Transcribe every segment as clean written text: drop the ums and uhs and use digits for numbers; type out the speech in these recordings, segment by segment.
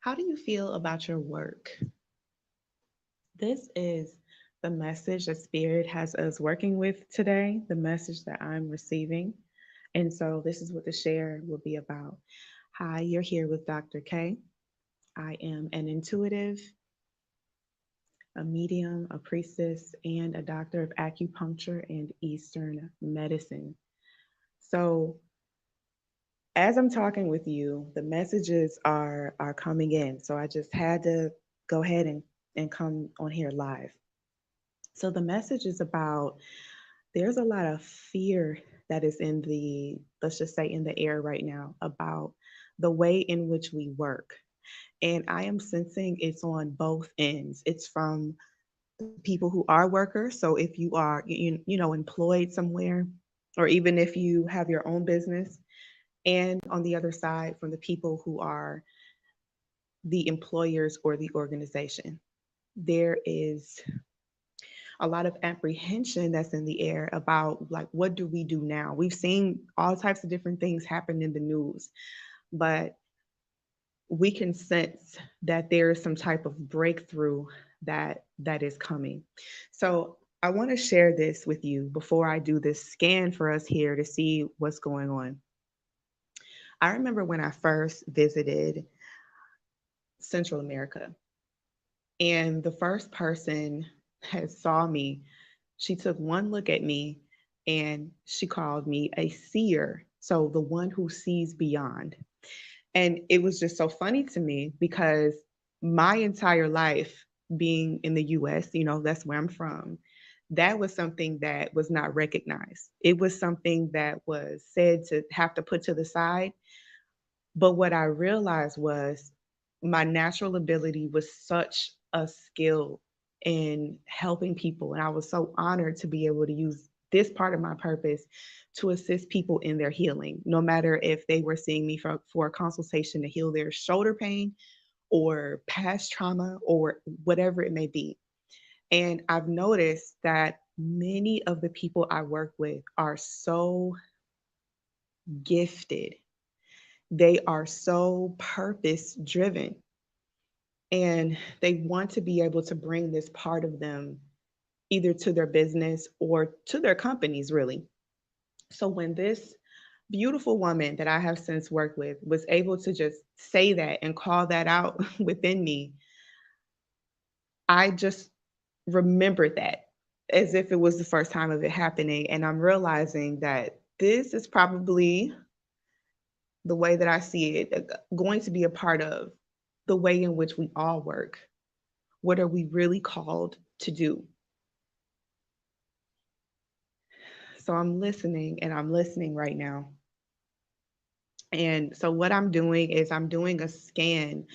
How do you feel about your work? This is the message that Spirit has us working with today, the message that I'm receiving. And so, this is what the share will be about. Hi, you're here with Dr. K. I am an intuitive, a medium, a priestess, and a doctor of acupuncture and Eastern medicine. So, as I'm talking with you, the messages are coming in. So I just had to go ahead and come on here live. So the message is about there's a lot of fear that is in the, let's just say, in the air right now about the way in which we work. And I am sensing it's on both ends. It's from people who are workers. So if you are, employed somewhere, or even if you have your own business, and on the other side, from the people who are the employers or the organization. There is a lot of apprehension that's in the air about, like, what do we do now? We've seen all types of different things happen in the news, but we can sense that there is some type of breakthrough that is coming. So I want to share this with you before I do this scan for us here to see what's going on. I remember when I first visited Central America, and the first person that saw me, she took one look at me and she called me a seer. So the one who sees beyond. And it was just so funny to me because my entire life being in the US, that's where I'm from, that was something that was not recognized. It was something that was said to have to put to the side. But what I realized was my natural ability was such a skill in helping people. And I was so honored to be able to use this part of my purpose to assist people in their healing, no matter if they were seeing me for a consultation to heal their shoulder pain or past trauma or whatever it may be. And I've noticed that many of the people I work with are so gifted. They are so purpose driven, and they want to be able to bring this part of them either to their business or to their companies, really. So when this beautiful woman that I have since worked with was able to just say that and call that out within me, I just remembered that as if it was the first time of it happening. And I'm realizing that this is probably the way that I see it, going to be a part of the way in which we all work. What are we really called to do? So I'm listening and I'm listening right now. And so what I'm doing is I'm doing a scan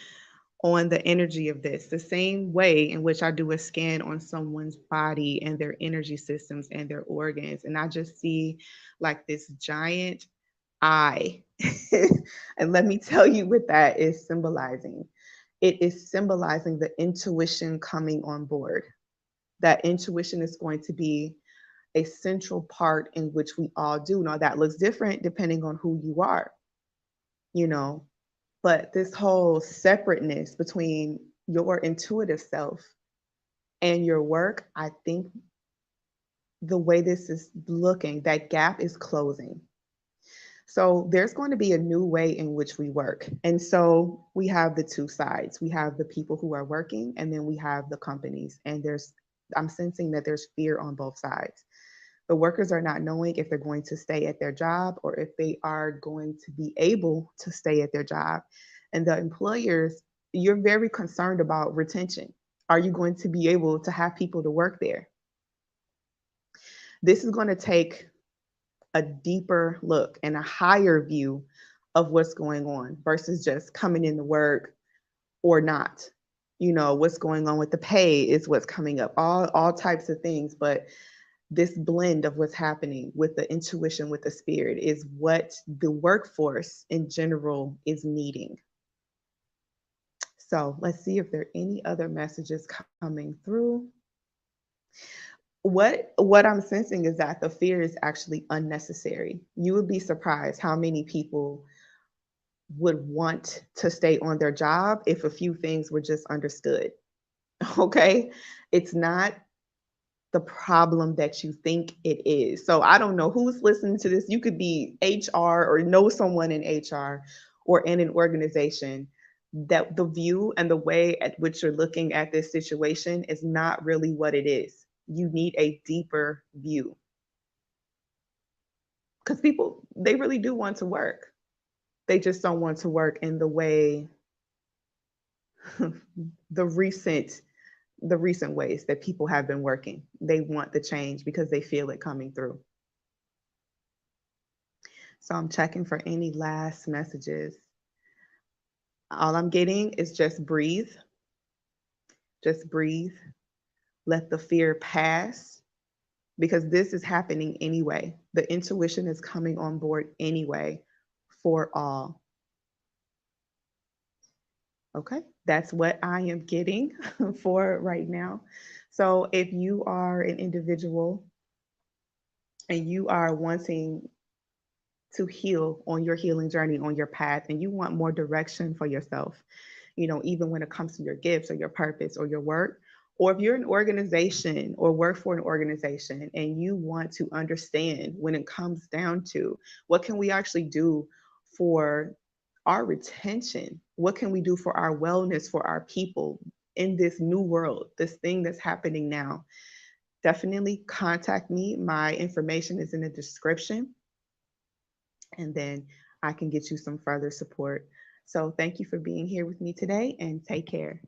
on the energy of this, the same way in which I do a scan on someone's body and their energy systems and their organs. And I just see like this giant eye. And let me tell you what that is symbolizing. It is symbolizing the intuition coming on board. That intuition is going to be a central part in which we all do. Now, that looks different depending on who you are, you know, but this whole separateness between your intuitive self and your work, I think the way this is looking, that gap is closing. So there's going to be a new way in which we work. And so we have the two sides. We have the people who are working, and then we have the companies. And I'm sensing that there's fear on both sides. The workers are not knowing if they're going to stay at their job or if they are going to be able to stay at their job. And the employers, you're very concerned about retention. Are you going to be able to have people to work there? This is going to take a deeper look and a higher view of what's going on versus just coming into work or not. What's going on with the pay is what's coming up, all types of things. But this blend of what's happening with the intuition, with the spirit, is what the workforce in general is needing. So let's see if there are any other messages coming through. What I'm sensing is that the fear is actually unnecessary. You would be surprised how many people would want to stay on their job if a few things were just understood. Okay. It's not the problem that you think it is. So I don't know who's listening to this. You could be HR or know someone in HR or in an organization that the view and the way at which you're looking at this situation is not really what it is. You need a deeper view because people, they really do want to work. They just don't want to work in the way the recent the recent ways that people have been working. They want the change because they feel it coming through. So I'm checking for any last messages. All I'm getting is just breathe. Just breathe. Let the fear pass because this is happening anyway. The intuition is coming on board anyway for all. Okay, that's what I am getting for right now. So if you are an individual and you are wanting to heal on your healing journey, on your path, and you want more direction for yourself, even when it comes to your gifts or your purpose or your work, or if you're an organization or work for an organization and you want to understand when it comes down to what can we actually do for our retention, what can we do for our wellness, for our people in this new world, this thing that's happening now, definitely contact me. My information is in the description and then I can get you some further support. So thank you for being here with me today and take care.